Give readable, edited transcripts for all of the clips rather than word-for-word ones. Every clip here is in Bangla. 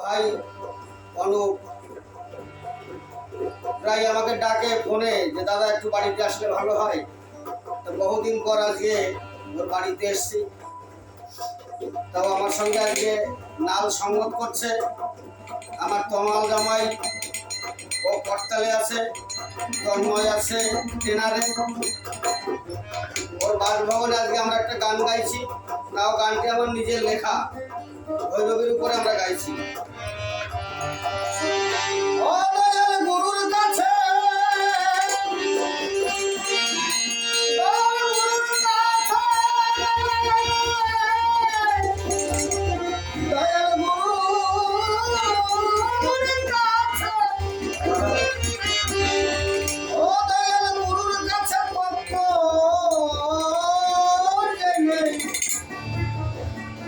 ভাই অনুপ প্রায় আমাকে ডাকে ফোনে যে দাদা একটু বাড়িতে আসলে ভালো হয়। তো বহুদিন পর আজকে ওর বাড়িতে এসছি। তাও আমার সঙ্গে আজকে নাল সংগত করছে আমার তমাল জামাই, ও করতালে আছে, তন্ময় আছে টেনারে। ওর বাসভবনে আজকে আমরা একটা গান গাইছি, তাও গানটি আমার নিজের লেখা, ভৈরবীর উপরে আমরা গাইছি। ও দয়াল গুরুর কাছে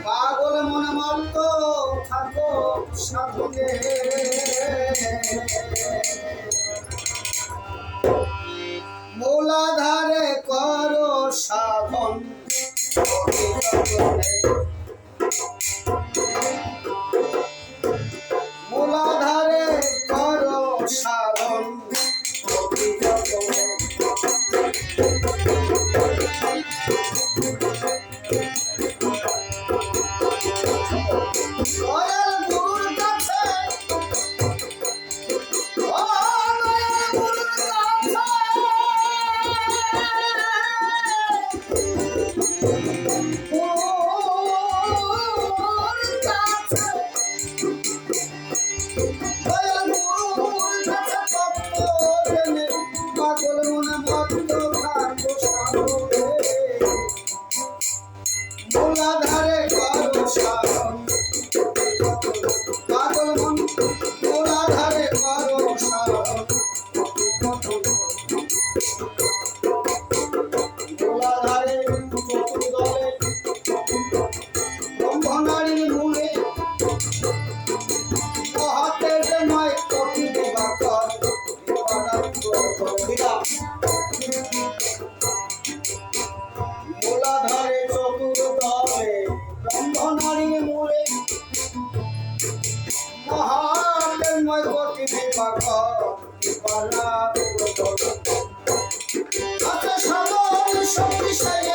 পাগল মনে মত থাকো সাধনে, মূলাধারে করো সাধন, মূলাধারে করো সাধন। মূলাধারে করো সাধন, পাগল মন মূলাধারে করো সাধন। মূলাধারে চতুর্দলে ব্রহ্মনারীর মূলে, মহাতে নয় কপি দিবাকর মূলাধারে চতুর্দলে ব্রহ্মনারীর মূলে, মহাদেবময় কোটি দিবাকর আচ্ছা সবল শক্তিশালী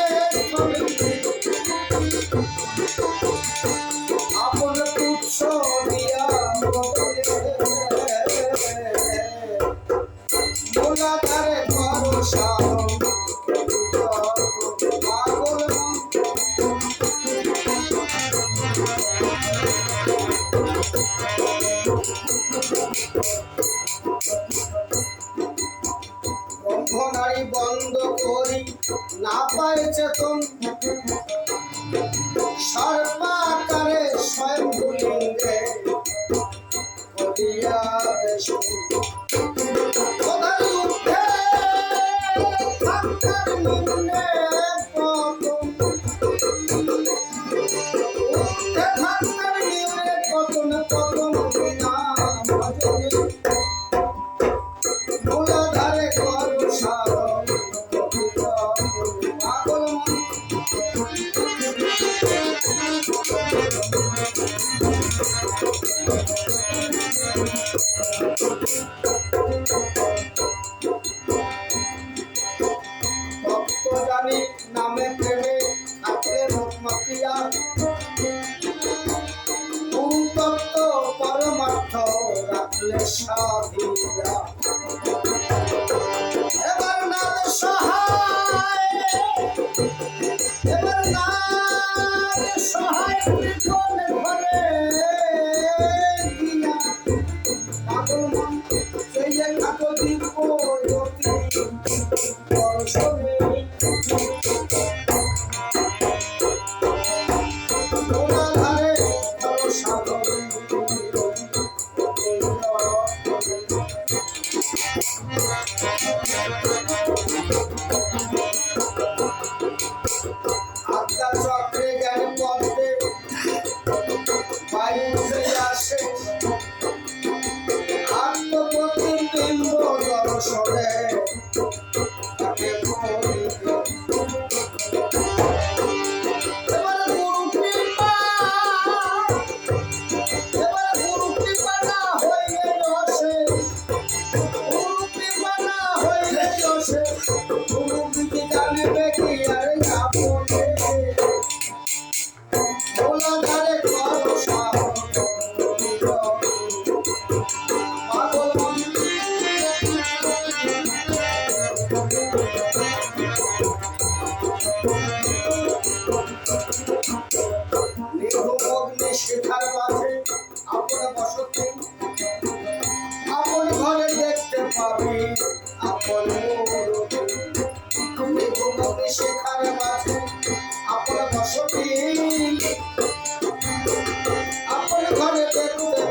আপন তুচ্ছ দিয়া মূলাধারে করো সাধন, পাগল মন ব্রহ্মনারী বন্ধ করি না পায় চেতন, সর্বাকারে স্বয়ং লিঙ্গে করিয়া দেশন। কোথায় উঠে থাকার নিম্নে পতন, উঠে থাকার নিম্নে পতন, পতন বিনা ভজনে। মূলাধারে করো সাধন, পাগল মন ভক্ত জানি নামে প্রেমে থাকলে মাতিয়া, তত্ত্ব পরমার্থ রাখলে সাধিয়া। এবার নাম সহায়, এবার নাম সহায় ত্রিকোণ ঘরে দিয়া, পাগল মন সেই থাকো দিব্য জ্যোতি দর্শনে। মূলাধারে করো সাধন,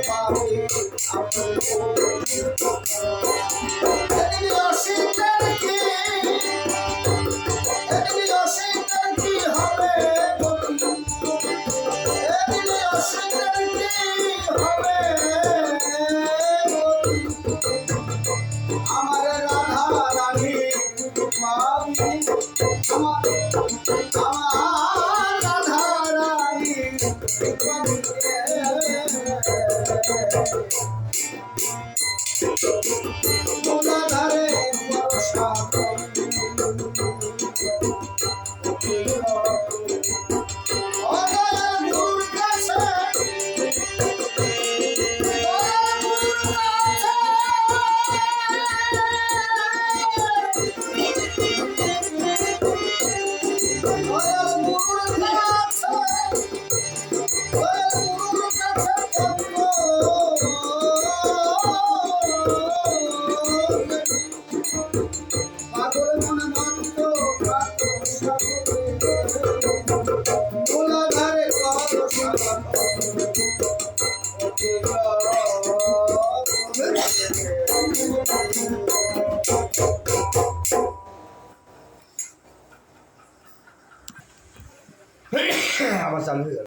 পাবে এদিকে অসীমের কি এদিকে অসীমের কি হবে এদিকে অসীমের কি হবে আমার রাধা রানী পাবি আমার রাধা রানী পাবি ধারে বর্ষা আবার চালু হয়ে গেল।